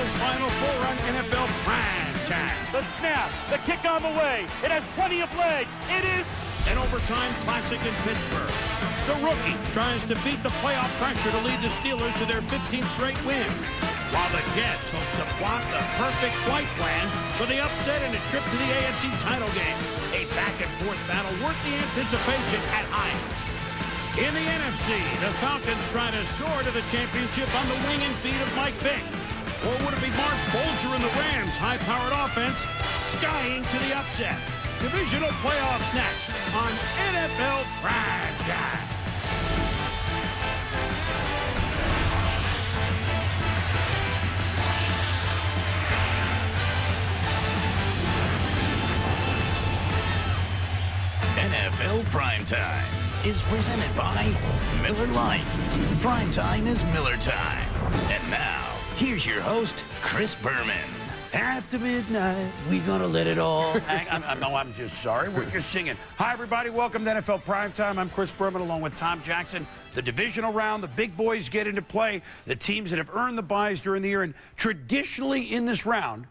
Eagles Final Four on NFL Primetime. The snap, the kick on the way. It has plenty of leg. It is an overtime classic in Pittsburgh. The rookie tries to beat the playoff pressure to lead the Steelers to their 15th straight win, while the Jets hope to plot the perfect flight plan for the upset and a trip to the AFC title game. A back-and-forth battle worth the anticipation at Heinz. In the NFC, the Falcons try to soar to the championship on the wing and feet of Mike Vick. Or would it be Mark Bolger and the Rams' high-powered offense skying to the upset? Divisional playoffs next on NFL Primetime. NFL Primetime is presented by Miller Lite. Primetime is Miller time. And now, here's your host, Chris Berman. After midnight, we're gonna let it all hang. I'm just sorry. We're just singing. Hi, everybody. Welcome to NFL Primetime. I'm Chris Berman along with Tom Jackson. The divisional round, the big boys get into play. The teams that have earned the byes during the year. And traditionally in this round,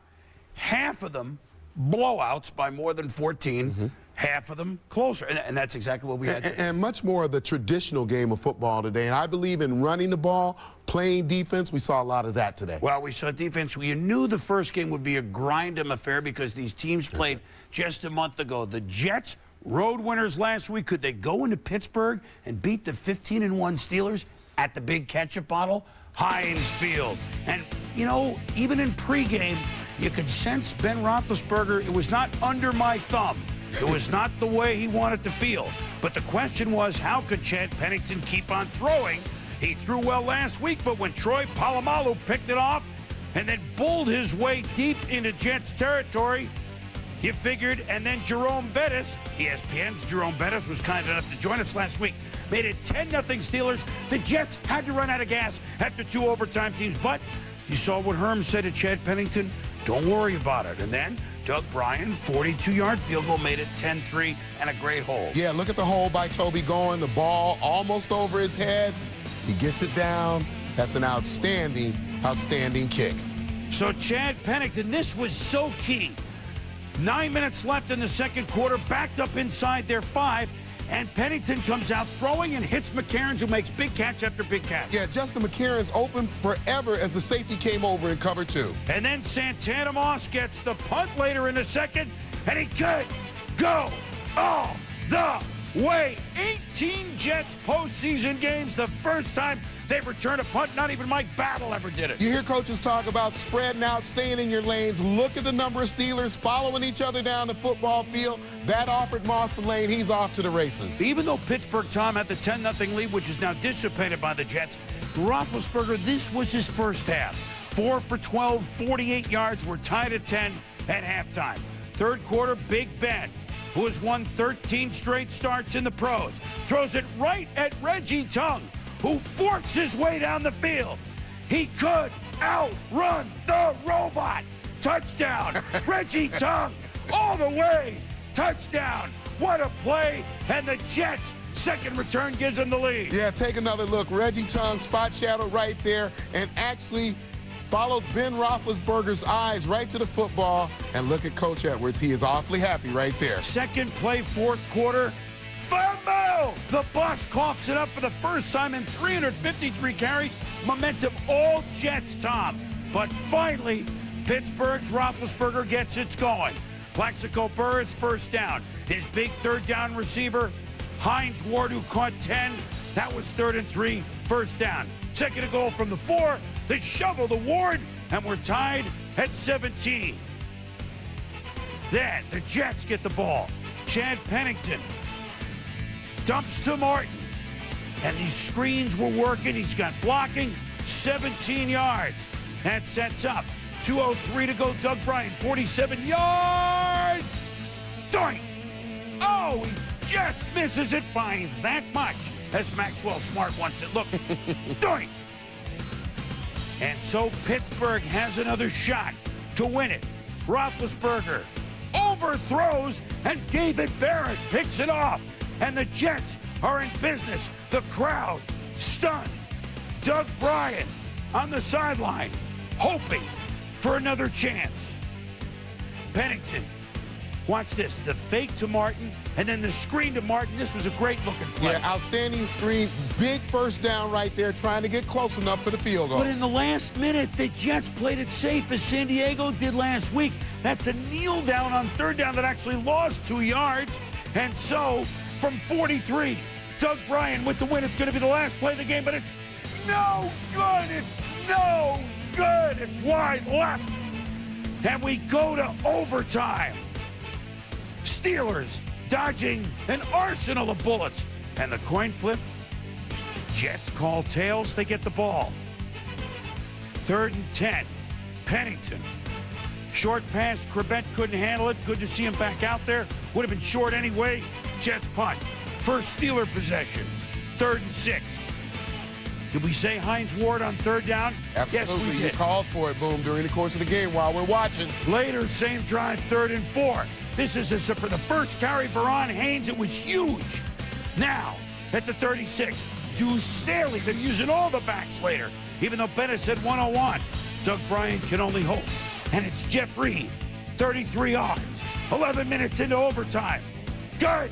half of them blowouts by more than 14. Half of them closer, and that's exactly what we had. And much more of the traditional game of football today. And I believe in running the ball, playing defense. We saw a lot of that today. Well, we saw defense. You knew the first game would be a grind-em affair because these teams played just a month ago. The Jets, road winners last week. Could they go into Pittsburgh and beat the 15-1 Steelers at the big ketchup bottle? Heinz Field. And, you know, even in pregame, you could sense Ben Roethlisberger. It was not under my thumb. It was not the way he wanted to feel. But the question was, how could Chad Pennington keep on throwing? He threw well last week, but when Troy Polamalu picked it off and then bulled his way deep into Jets territory, you figured, and then Jerome Bettis, ESPN's Jerome Bettis was kind enough to join us last week, made it 10-0 Steelers. The Jets had to run out of gas after 2 overtime teams, but you saw what Herm said to Chad Pennington. Don't worry about it. And then Doug Brien, 42-yard field goal, made it 10-3 and a great hold. Yeah, look at the hole by Toby going. The ball almost over his head. He gets it down. That's an outstanding, outstanding kick. So Chad Pennington, this was so key. 9 minutes left in the second quarter, backed up inside their 5. And Pennington comes out throwing and hits McCarron, who makes big catch after big catch. Yeah, Justin McCarron's open forever as the safety came over in cover 2. And then Santana Moss gets the punt later in the second, and he could go all the way. 18 Jets postseason games, the first time they've returned a punt. Not even Mike Battle ever did it. You hear coaches talk about spreading out, staying in your lanes. Look at the number of Steelers following each other down the football field. That offered Moss the lane. He's off to the races. Even though Pittsburgh, Tom, had the 10-0 lead, which is now dissipated by the Jets, Roethlisberger, this was his first half. 4 for 12, 48 yards. We're tied at 10 at halftime. Third quarter, Big Ben, who has won 13 straight starts in the pros, throws it right at Reggie Tongue, who forks his way down the field. He could outrun the robot. Touchdown. Reggie Tongue all the way. Touchdown. What a play. And the Jets' second return gives them the lead. Yeah, take another look. Reggie Tongue, spot shadow right there, and actually followed Ben Roethlisberger's eyes right to the football. And look at Coach Edwards. He is awfully happy right there. Second play, fourth quarter. Fumble! The Boss coughs it up for the first time in 353 carries. Momentum all Jets, Tom. But finally, Pittsburgh's Roethlisberger gets it going. Plaxico Burress first down. His big third down receiver, Heinz Ward, who caught 10. That was 3rd and 3, first down. Second and goal from the 4. The shovel to Ward, and we're tied at 17. Then the Jets get the ball. Chad Pennington dumps to Martin. And these screens were working. He's got blocking, 17 yards. That sets up 2:03 to go. Doug Brien, 47 yards. Doink! Oh, he just misses it by that much, as Maxwell Smart wants it. Look, doink! And so Pittsburgh has another shot to win it. Roethlisberger overthrows, and David Barrett picks it off. And the Jets are in business. The crowd stunned. Doug Brien on the sideline, hoping for another chance. Pennington. Watch this, the fake to Martin, and then the screen to Martin. This was a great-looking play. Yeah, outstanding screen. Big first down right there, trying to get close enough for the field goal. But in the last minute, the Jets played it safe as San Diego did last week. That's a kneel down on third down that actually lost 2 yards. And so, from 43, Doug Brien with the win. It's going to be the last play of the game, but it's no good. It's no good. It's wide left. And we go to overtime. Steelers dodging an arsenal of bullets. And the coin flip, Jets call tails, they get the ball. 3rd and 10, Pennington. Short pass, Crevette couldn't handle it. Good to see him back out there. Would have been short anyway. Jets punt. First Steeler possession, 3rd and 6. Did we say Hines Ward on 3rd down? Absolutely. Yes, we did. You called for it, Boom, during the course of the game while we're watching. Later, same drive, 3rd and 4. This is for the first carry for Ron Haynes. It was huge. Now, at the 36, Deuce Staley. They're using all the backs later, even though Bettis said 101. Doug Brien can only hope. And it's Jeff Reed, 33 yards, 11 minutes into overtime. Good.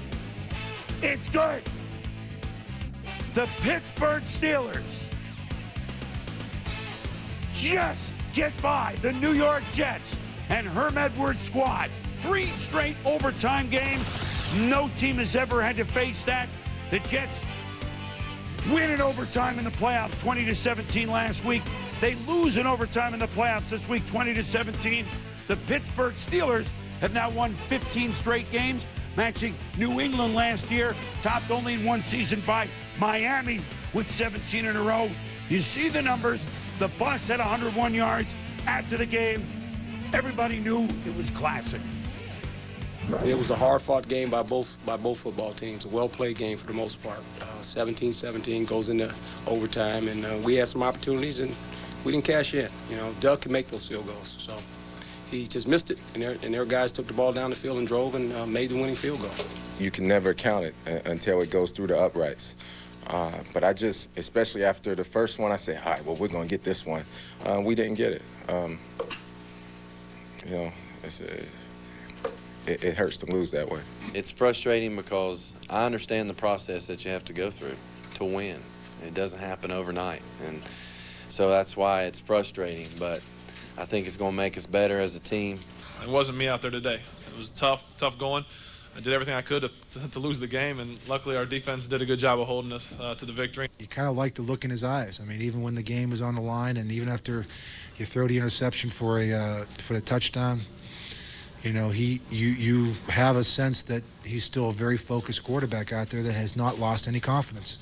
It's good. The Pittsburgh Steelers just get by the New York Jets and Herm Edwards' squad. 3 straight overtime games. No team has ever had to face that. The Jets win in overtime in the playoffs, 20-17 last week. They lose in overtime in the playoffs this week, 20-17. The Pittsburgh Steelers have now won 15 straight games, matching New England last year, topped only in one season by Miami with 17 in a row. You see the numbers. The bus had 101 yards after the game. Everybody knew it was classic. It was a hard-fought game by both football teams. A well-played game for the most part. 17-17 goes into overtime, and we had some opportunities, and we didn't cash in. You know, Doug can make those field goals, so he just missed it, and their guys took the ball down the field and drove and made the winning field goal. You can never count it until it goes through the uprights. But I just, especially after the first one, I say, all right, well, we're going to get this one. We didn't get it. You know, it hurts to lose that way. It's frustrating because I understand the process that you have to go through to win. It doesn't happen overnight, and so that's why it's frustrating, but I think it's going to make us better as a team. It wasn't me out there today. It was tough going. I did everything I could to lose the game, and luckily our defense did a good job of holding us to the victory. You kind of like the look in his eyes. I mean, even when the game is on the line, and even after you throw the interception for the touchdown, you know, you have a sense that he's still a very focused quarterback out there that has not lost any confidence.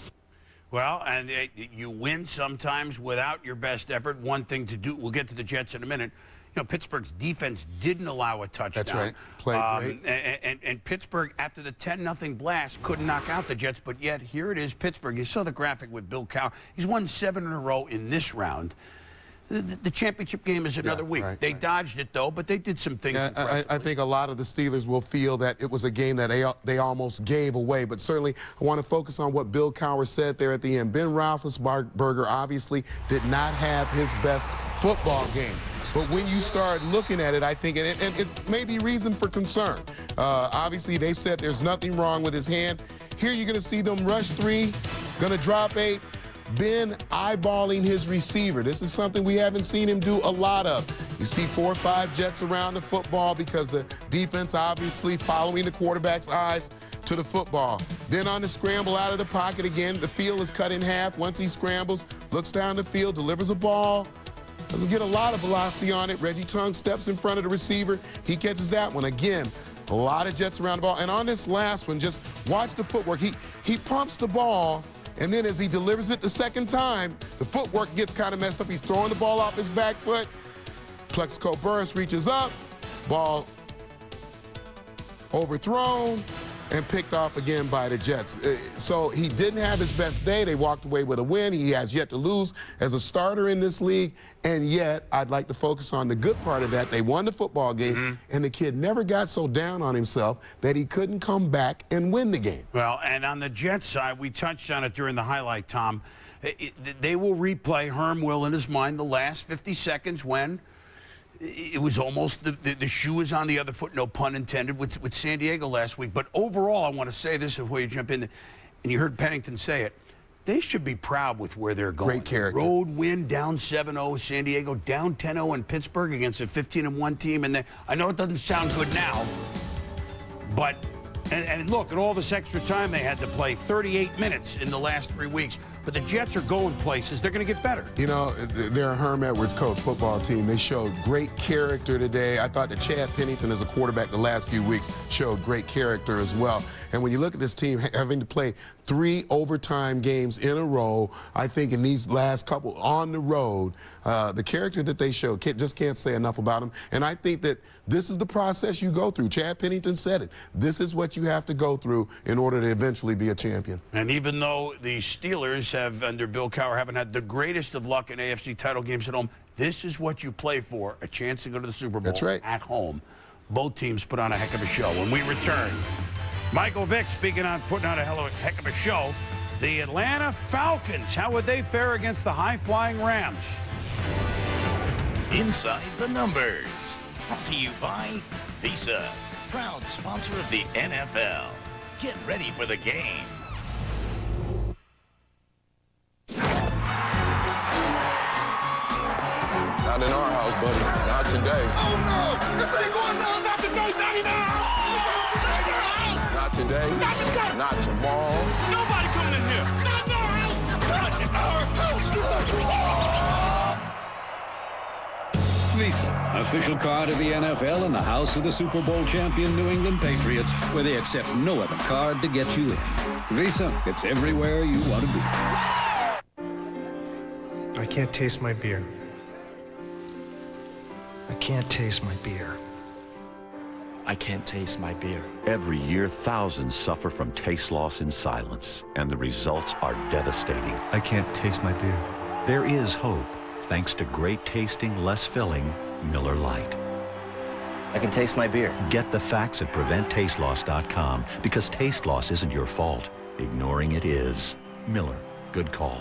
Well, and you win sometimes without your best effort. One thing to do, we'll get to the Jets in a minute. You know, Pittsburgh's defense didn't allow a touchdown. That's right. Played great. And Pittsburgh, after the 10-0 blast, couldn't knock out the Jets. But yet, here it is, Pittsburgh. You saw the graphic with Bill Cowher. He's won 7 in a row in this round. The championship game is another week. They dodged it, though, but they did some things impressively. I think a lot of the Steelers will feel that it was a game that they almost gave away. But certainly, I want to focus on what Bill Cowher said there at the end. Ben Roethlisberger obviously did not have his best football game. But when you start looking at it, I think it may be reason for concern. Obviously, they said there's nothing wrong with his hand. Here you're going to see them rush 3, going to drop 8. Ben eyeballing his receiver. This is something we haven't seen him do a lot of. You see 4 or 5 jets around the football because the defense obviously following the quarterback's eyes to the football. Then on the scramble out of the pocket again, the field is cut in half. Once he scrambles, looks down the field, delivers a ball. Doesn't get a lot of velocity on it. Reggie Tongue steps in front of the receiver. He catches that one. Again, a lot of jets around the ball. And on this last one, just watch the footwork. He pumps the ball, and then as he delivers it the second time, the footwork gets kind of messed up. He's throwing the ball off his back foot. Plexico Burris reaches up. Ball overthrown and picked off again by the Jets. So he didn't have his best day. They walked away with a win. He has yet to lose as a starter in this league. And yet, I'd like to focus on the good part of that. They won the football game, and the kid never got so down on himself that he couldn't come back and win the game. Well, and on the Jets side, we touched on it during the highlight, Tom. They will replay, Herm will in his mind, the last 50 seconds when it was almost the shoe is on the other foot, no pun intended, with San Diego last week. But overall, I want to say this before you jump in, and you heard Pennington say it. They should be proud with where they're going. Great character. Road win, down 7-0, San Diego, down 10-0 in Pittsburgh against a 15-1 team. And I know it doesn't sound good now, but, and look, at all this extra time they had to play, 38 minutes in the last 3 weeks. But the Jets are going places. They're going to get better. You know, they're a Herm Edwards coach football team. They showed great character today. I thought that Chad Pennington as a quarterback the last few weeks showed great character as well. And when you look at this team having to play 3 overtime games in a row, I think in these last couple on the road, the character that they showed, just can't say enough about them. And I think that this is the process you go through. Chad Pennington said it. This is what you have to go through in order to eventually be a champion. And even though the Steelers have, under Bill Cowher, haven't had the greatest of luck in AFC title games at home, this is what you play for, a chance to go to the Super Bowl. That's right. At home. Both teams put on a heck of a show. When we return, Michael Vick speaking on putting on a heck of a show. The Atlanta Falcons, how would they fare against the high-flying Rams? Inside the Numbers, brought to you by Visa, proud sponsor of the NFL. Get ready for the game. Not in our house, buddy. Not today. Oh, no! This ain't going down. Not today, Daddy, now! Not today. Not today. Not tomorrow. Nobody coming in here. Not in our house. Not in our house. Visa, official card of the NFL and the house of the Super Bowl champion New England Patriots, where they accept no other card to get you in. Visa, it's everywhere you want to be. I can't taste my beer. I can't taste my beer. I can't taste my beer. Every year, thousands suffer from taste loss in silence, and the results are devastating. I can't taste my beer. There is hope, thanks to great tasting, less filling Miller Lite. I can taste my beer. Get the facts at PreventTasteLoss.com, because taste loss isn't your fault. Ignoring it is. Miller, good call.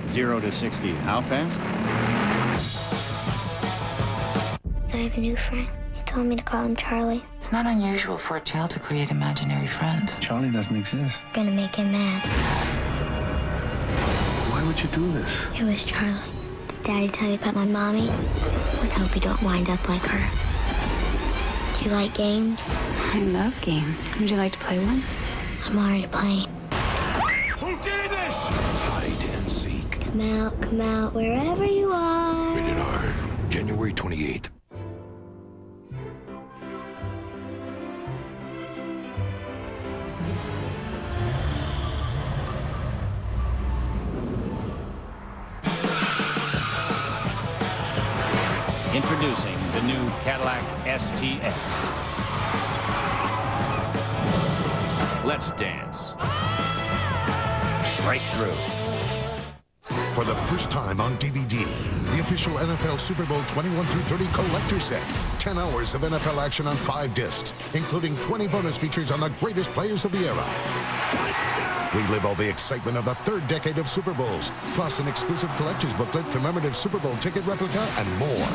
0 to 60, how fast? I have a new friend. He told me to call him Charlie. It's not unusual for a child to create imaginary friends. Charlie doesn't exist. I'm gonna make him mad. Why would you do this? It was Charlie. Did Daddy tell you about my mommy? Let's hope you don't wind up like her. Do you like games? I love games. Would you like to play one? I'm already playing. Who did this? Hide and seek. Come out, wherever you are. Rated R, January 28th. Introducing the new Cadillac STS. Let's dance. Breakthrough. For the first time on DVD, the official NFL Super Bowl 21-30 collector set. 10 hours of NFL action on 5 discs, including 20 bonus features on the greatest players of the era. Relive all the excitement of the 3rd decade of Super Bowls, plus an exclusive collector's booklet, commemorative Super Bowl ticket replica, and more.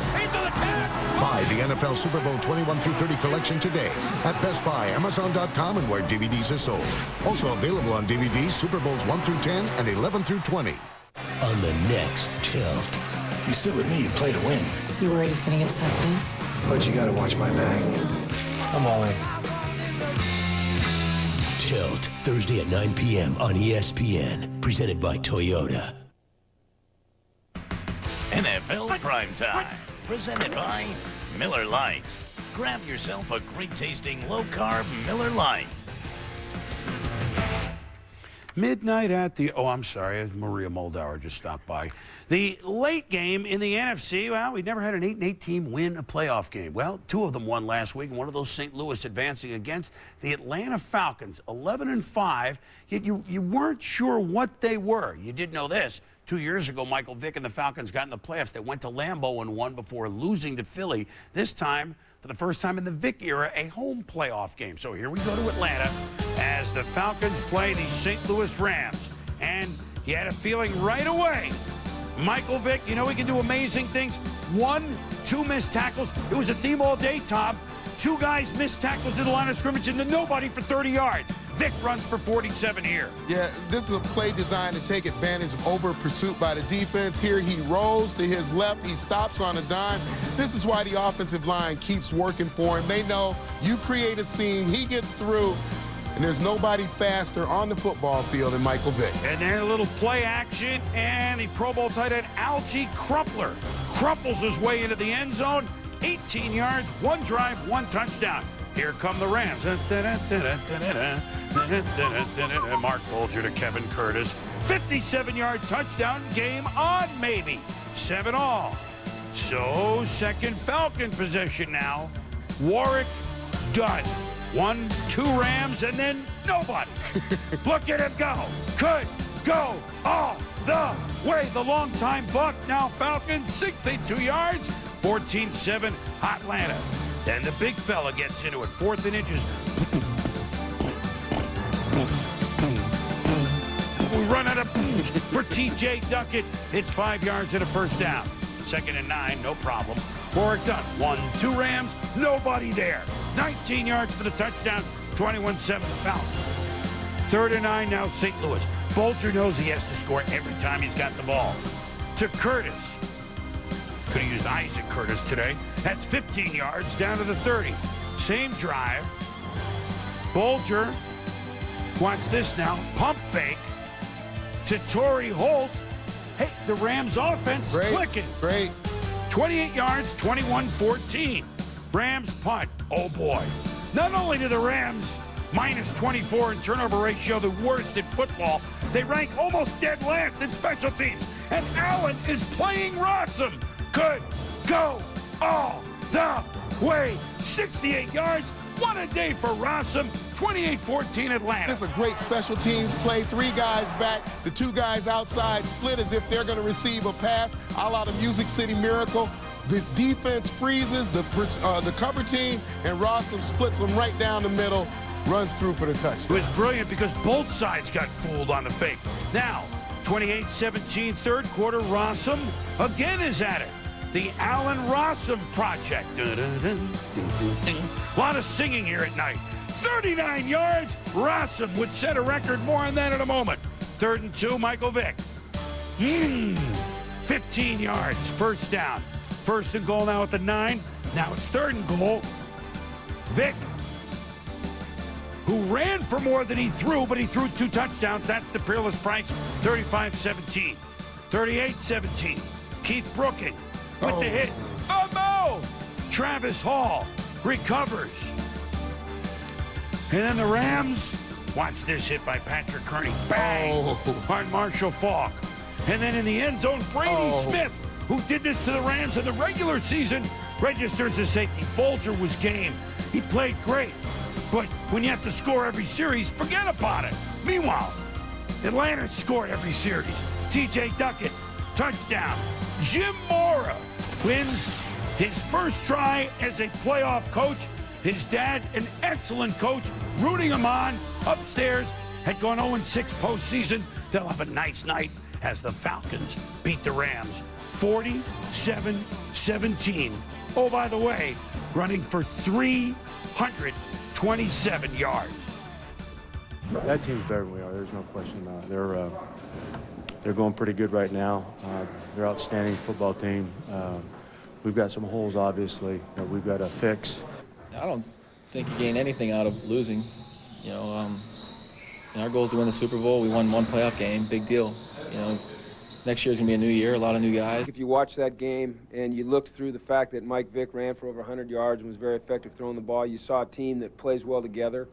Buy the NFL Super Bowl 21-30 collection today at Best Buy, Amazon.com, and where DVDs are sold. Also available on DVD, Super Bowls 1-10 and 11-20. On the next Tilt. You sit with me, you play to win. You worried he's gonna get sucked in? But you gotta watch my back. I'm all in. Tilt, Thursday at 9 p.m. on ESPN. Presented by Toyota. NFL Primetime, presented by Miller Lite. Grab yourself a great-tasting, low-carb Miller Lite. Midnight at the, oh, I'm sorry, Maria Moldauer just stopped by. The late game in the NFC, well, we never had an 8-8 team win a playoff game. Well, 2 of them won last week, and one of those St. Louis advancing against the Atlanta Falcons, 11-5, yet you weren't sure what they were. You did know this. 2 years ago, Michael Vick and the Falcons got in the playoffs. They went to Lambeau and won before losing to Philly. This time, for the first time in the Vick era, a home playoff game. So here we go to Atlanta as the Falcons play the St. Louis Rams. And you had a feeling right away, Michael Vick, you know he can do amazing things. 1 2 missed tackles. It was a theme all day, Tom. 2 guys missed tackles in the line of scrimmage and then nobody for 30 yards. Vick runs for 47 here. Yeah, this is a play designed to take advantage of over pursuit by the defense. Here he rolls to his left. He stops on a dime. This is why the offensive line keeps working for him. They know you create a seam, he gets through, and there's nobody faster on the football field than Michael Vick. And then a little play action, and the Pro Bowl tight end Algie Crumpler crumples his way into the end zone. 18 yards, 1 drive, 1 touchdown. Here come the Rams. Mark Bulger to Kevin Curtis. 57-yard touchdown, game on, maybe. 7-all. So, second Falcon possession now. Warrick Dunn. 1, 2 Rams, and then nobody. Look at him go. Could go all the way. The longtime Buck, now Falcon, 62 yards, 14-7 Atlanta. Then the big fella gets into it, 4th and inches. We run out of for T.J. Duckett. It's 5 yards and a first down. 2nd and 9, no problem. Warrick Dunn, 1, 2 Rams, nobody there. 19 yards for the touchdown, 21-7 the Falcons. 3rd and 9 now, St. Louis. Bulger knows he has to score every time he's got the ball. To Curtis. Could have used Isaac Curtis today. That's 15 yards down to the 30. Same drive. Bulger. Watch this now. Pump fake to Torrey Holt. Hey, the Rams offense clicking. Great. 28 yards, 21-14. Rams punt. Oh, boy. Not only do the Rams minus 24 in turnover ratio, the worst in football, they rank almost dead last in special teams. And Allen is playing Rossum. Could go all the way. 68 yards. What a day for Rossum. 28-14 Atlanta. This is a great special teams play. 3 guys back, the 2 guys outside split as if they're going to receive a pass, a la the Music City Miracle. The defense freezes the cover team, and Rossum splits them right down the middle, runs through for the touchdown. It was brilliant because both sides got fooled on the fake. Now, 28-17, 3rd quarter, Rossum again is at it. The Allen Rossum Project. A lot of singing here at night. 39 yards. Rossum would set a record. More on that in a moment. 3rd and 2, Michael Vick. 15 yards. First down. 1st and goal now at the 9. Now it's 3rd and goal. Vick, who ran for more than he threw, but he threw 2 touchdowns. That's the Peerless Price. 35-17. 38-17. Keith Brooking with the hit. Oh, no! Travis Hall recovers. And then the Rams, watch this hit by Patrick Kearney. Bang! On Marshall Faulk. And then in the end zone, Brady Smith, who did this to the Rams in the regular season, registers as safety. Bulger was game. He played great. But when you have to score every series, forget about it. Meanwhile, Atlanta scored every series. T.J. Duckett, touchdown. Jim Mora wins his first try as a playoff coach. His dad, an excellent coach, rooting him on. Upstairs, had gone 0-6 postseason. They'll have a nice night as the Falcons beat the Rams 47-17. Oh, by the way, running for 327 yards. That team's better than we are. There's no question about it. They're going pretty good right now. They're an outstanding football team. We've got some holes, obviously, that we've got to fix. I don't think you gain anything out of losing. You know, our goal is to win the Super Bowl. We won 1 playoff game, big deal. You know, next year's gonna be a new year, a lot of new guys. If you watch that game and you looked through the fact that Mike Vick ran for over 100 yards and was very effective throwing the ball, you saw a team that plays well together,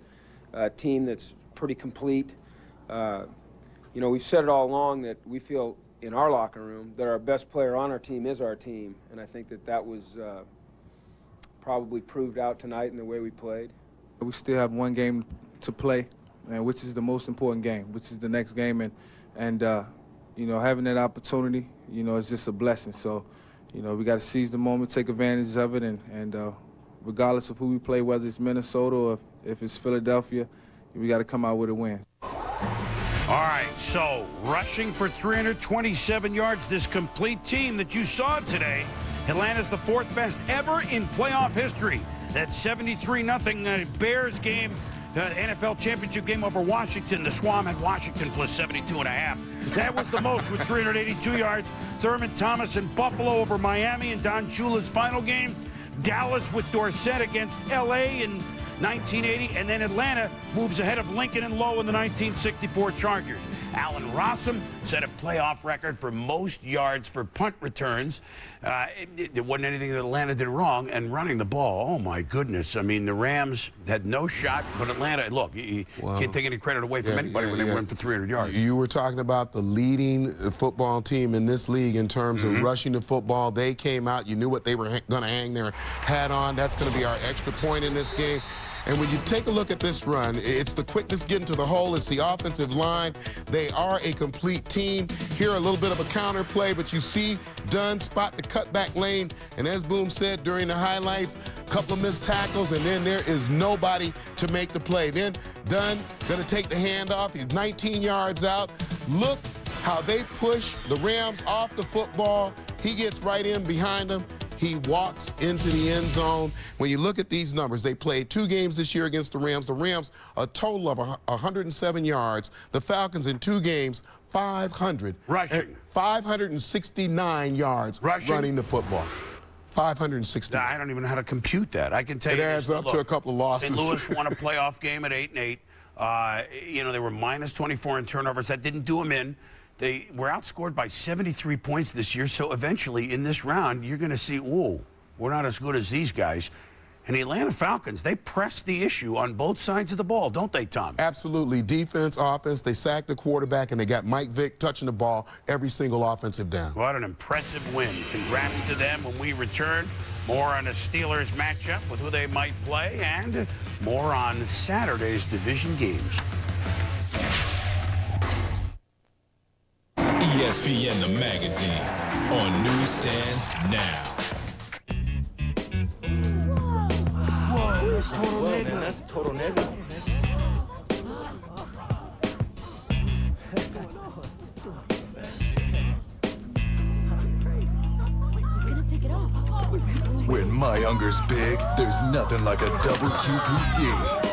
a team that's pretty complete. You know, we've said it all along that we feel in our locker room that our best player on our team is our team, and I think that was probably proved out tonight in the way we played. We still have 1 game to play, and which is the most important game, which is the next game, and you know, having that opportunity, you know, is just a blessing. So, you know, we got to seize the moment, take advantage of it, and regardless of who we play, whether it's Minnesota or if it's Philadelphia, we got to come out with a win. All right, so rushing for 327 yards, this complete team that you saw today Atlanta's the 4th best ever in playoff history. That 73-0 Bears game, NFL championship game over Washington. The Swam had Washington plus 72.5. That was the most with 382 yards. Thurman Thomas in Buffalo over Miami in Don Shula's final game. Dallas with Dorsett against L.A. in 1980. And then Atlanta moves ahead of Lincoln and Lowe in the 1964 Chargers. Allen Rossum set a playoff record for most yards for punt returns. There wasn't anything that Atlanta did wrong, and running the ball, oh my goodness. I mean, the Rams had no shot, but Atlanta, look, you can't take any credit away from anybody when they run for 300 yards. You were talking about the leading football team in this league in terms of rushing the football. They came out, you knew what they were going to hang their hat on. That's going to be our extra point in this game. And when you take a look at this run, it's the quickness getting to the hole. It's the offensive line. They are a complete team. Here, a little bit of a counter play, but you see Dunn spot the cutback lane. And as Boom said during the highlights, a couple of missed tackles, and then there is nobody to make the play. Then Dunn going to take the handoff. He's 19 yards out. Look how they push the Rams off the football. He gets right in behind them. He walks into the end zone. When you look at these numbers, they played 2 games this year against the Rams. The Rams, a total of 107 yards. The Falcons in 2 games, 500. Rushing. 569 yards running the football. 560. I don't even know how to compute that. I can tell you. It adds up to a couple of losses. St. Louis won a playoff game at 8-8. You know, they were minus 24 in turnovers. That didn't do them in. They were outscored by 73 points this year, so eventually in this round, you're going to see, whoa, we're not as good as these guys. And the Atlanta Falcons, they press the issue on both sides of the ball, don't they, Tom? Absolutely. Defense, offense, they sacked the quarterback, and they got Mike Vick touching the ball every single offensive down. What an impressive win. Congrats to them. When we return, more on the Steelers matchup with who they might play, and more on Saturday's division games. ESPN the magazine on newsstands now. Whoa, that's total negative. That's total negative. When my hunger's big, there's nothing like a double QPC.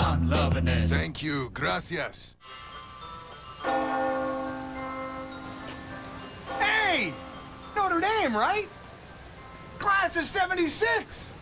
I'm loving it. Thank you. Gracias. Hey! Notre Dame, right? Class of 76.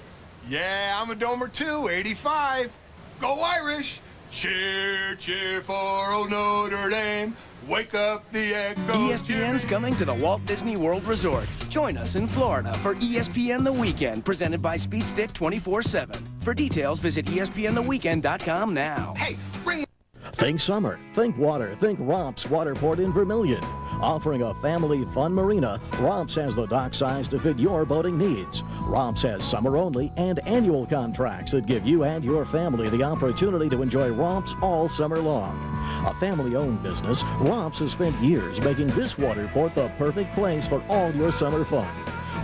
Yeah, I'm a Domer too, 85. Go Irish! Cheer, cheer for old Notre Dame. Wake up the echo. ESPN's coming to the Walt Disney World Resort. Join us in Florida for ESPN The Weekend, presented by Speedstick 24/7. For details, visit ESPNTheWeekend.com now. Hey, bring it. Think summer, think water, think Romps Waterport in Vermilion. Offering a family fun marina, Romps has the dock size to fit your boating needs. Romps has summer only and annual contracts that give you and your family the opportunity to enjoy Romps all summer long. A family-owned business, Romps has spent years making this waterport the perfect place for all your summer fun.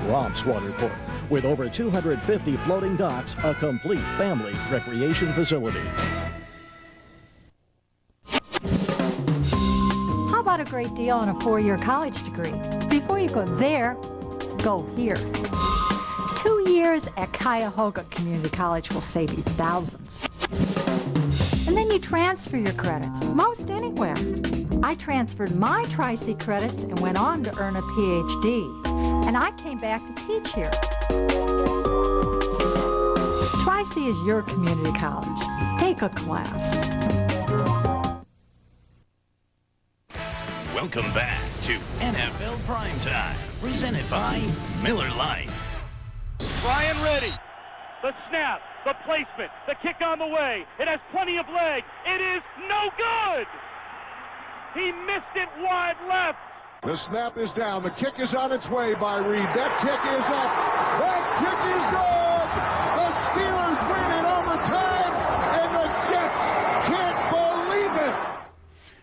Romps Waterport, with over 250 floating docks, a complete family recreation facility. How about a great deal on a 4-year college degree? Before you go there, go here. 2 years at Cuyahoga Community College will save you thousands. And then you transfer your credits, most anywhere. I transferred my Tri-C credits and went on to earn a PhD. And I came back to teach here. Tri-C is your community college. Take a class. Welcome back to NFL Primetime, presented by Miller Lite. Brien ready. The snap, the placement, the kick on the way. It has plenty of leg. It is no good. He missed it wide left. The snap is down. The kick is on its way by Reed. That kick is up. That kick is good. The Steelers win in overtime, and the Jets can't believe it.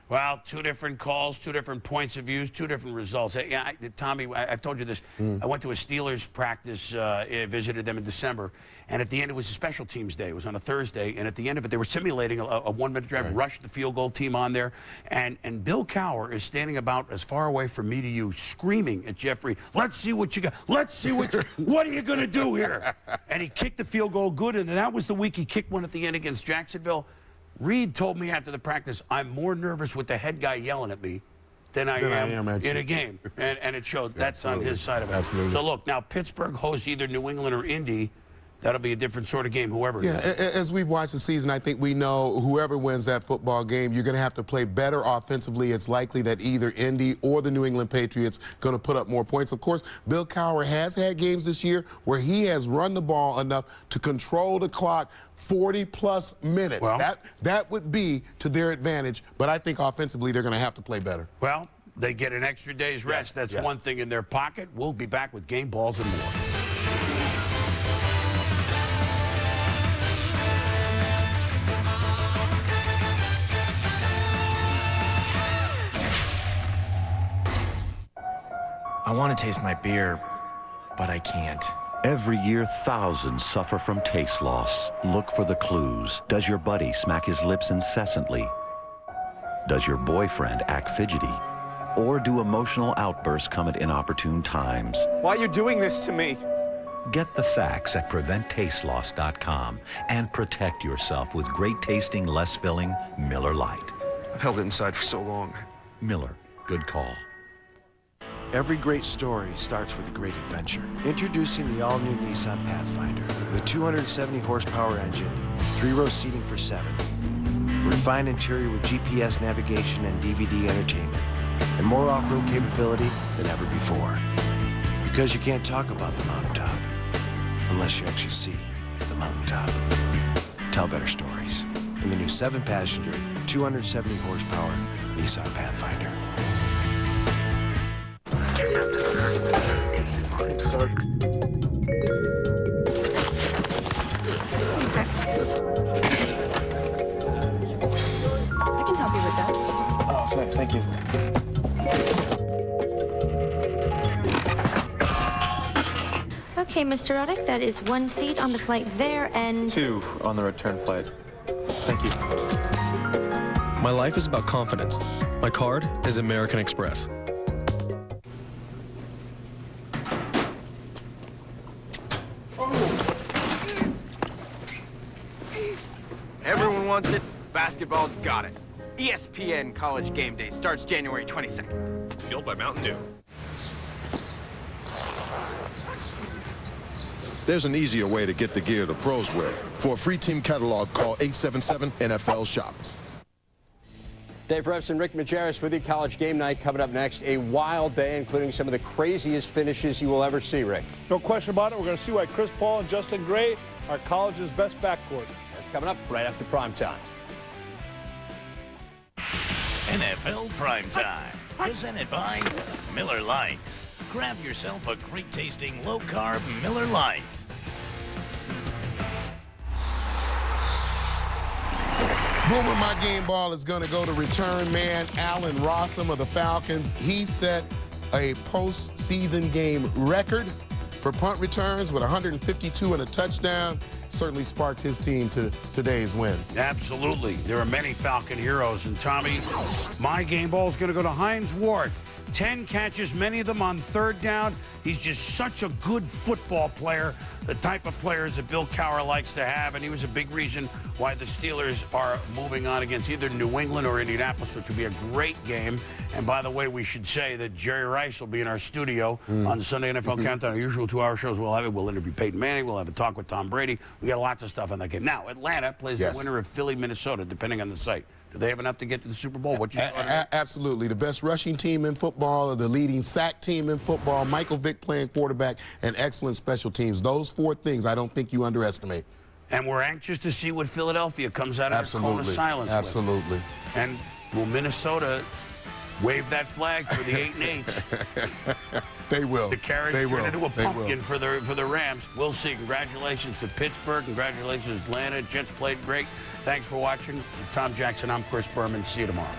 Well, two different calls, two different points of views, two different results. Yeah, Tommy, I've told you this. I went to a Steelers practice, visited them in December, and at the end it was a special teams day. It was on a Thursday, and at the end of it they were simulating a one-minute drive, rushed the field goal team on there, and Bill Cowher is standing about as far away from me to you, screaming at Jeffrey, "Let's see what you got. Let's see what what are you going to do here?" And he kicked the field goal good, and that was the week he kicked one at the end against Jacksonville. Reed told me after the practice, I'm more nervous with the head guy yelling at me than I am in a game. And it showed that's on his side of it. Absolutely. So, look, now Pittsburgh hosts either New England or Indy. That'll be a different sort of game, whoever it is. As we've watched the season, I think we know whoever wins that football game, you're going to have to play better offensively. It's likely that either Indy or the New England Patriots going to put up more points. Of course, Bill Cowher has had games this year where he has run the ball enough to control the clock 40-plus minutes. Well, that would be to their advantage, but I think offensively they're going to have to play better. Well, they get an extra day's rest. That's one thing in their pocket. We'll be back with game balls and more. I want to taste my beer, but I can't. Every year, thousands suffer from taste loss. Look for the clues. Does your buddy smack his lips incessantly? Does your boyfriend act fidgety? Or do emotional outbursts come at inopportune times? Why are you doing this to me? Get the facts at PreventTasteLoss.com and protect yourself with great tasting, less filling Miller Lite. I've held it inside for so long. Miller, good call. Every great story starts with a great adventure. Introducing the all-new Nissan Pathfinder. With a 270 horsepower engine, 3-row seating for 7. Refined interior with GPS navigation and DVD entertainment. And more off-road capability than ever before. Because you can't talk about the mountaintop unless you actually see the mountaintop. Tell better stories in the new 7-passenger, 270 horsepower Nissan Pathfinder. Sorry. I can help you with that. Oh, okay, thank you. Okay, Mr. Roddick, that is 1 seat on the flight there and 2 on the return flight. Thank you. My life is about confidence. My card is American Express. Everyone wants it. Basketball's got it. ESPN College Game Day starts January 22nd. Fueled by Mountain Dew. There's an easier way to get the gear the pros wear. For a free team catalog, call 877-NFL-SHOP. Dave Revson, Rick Majerus with you. College Game Night coming up next. A wild day, including some of the craziest finishes you will ever see, Rick. No question about it. We're going to see why Chris Paul and Justin Gray are college's best backcourt. That's coming up right after Primetime. NFL Primetime, presented by Miller Lite. Grab yourself a great-tasting, low-carb Miller Lite. Boomer, my game ball is going to go to return man Allen Rossum of the Falcons. He set a postseason game record for punt returns with 152 and a touchdown. Certainly sparked his team to today's win. Absolutely. There are many Falcon heroes. And, Tommy, my game ball is going to go to Hines Ward. 10 catches, many of them on third down. He's just such a good football player, the type of players that Bill Cowher likes to have, and he was a big reason why the Steelers are moving on against either New England or Indianapolis, which would be a great game. And by the way, we should say that Jerry Rice will be in our studio on the Sunday NFL Countdown. Our usual 2-hour shows, we'll have it. We'll interview Peyton Manning. We'll have a talk with Tom Brady. We got lots of stuff on that game. Now, Atlanta plays the winner of Philly, Minnesota, depending on the site. Do they have enough to get to the Super Bowl? What you Absolutely. The best rushing team in football, the leading sack team in football, Michael Vick playing quarterback, and excellent special teams. Those 4 things I don't think you underestimate. And we're anxious to see what Philadelphia comes out of their cone of silence Absolutely. with. And will Minnesota wave that flag for the 8 and 8s? They will. The carriage turned into a pumpkin for the Rams. We'll see. Congratulations to Pittsburgh. Congratulations to Atlanta. Jets played great. Thanks for watching. Tom Jackson, I'm Chris Berman. See you tomorrow.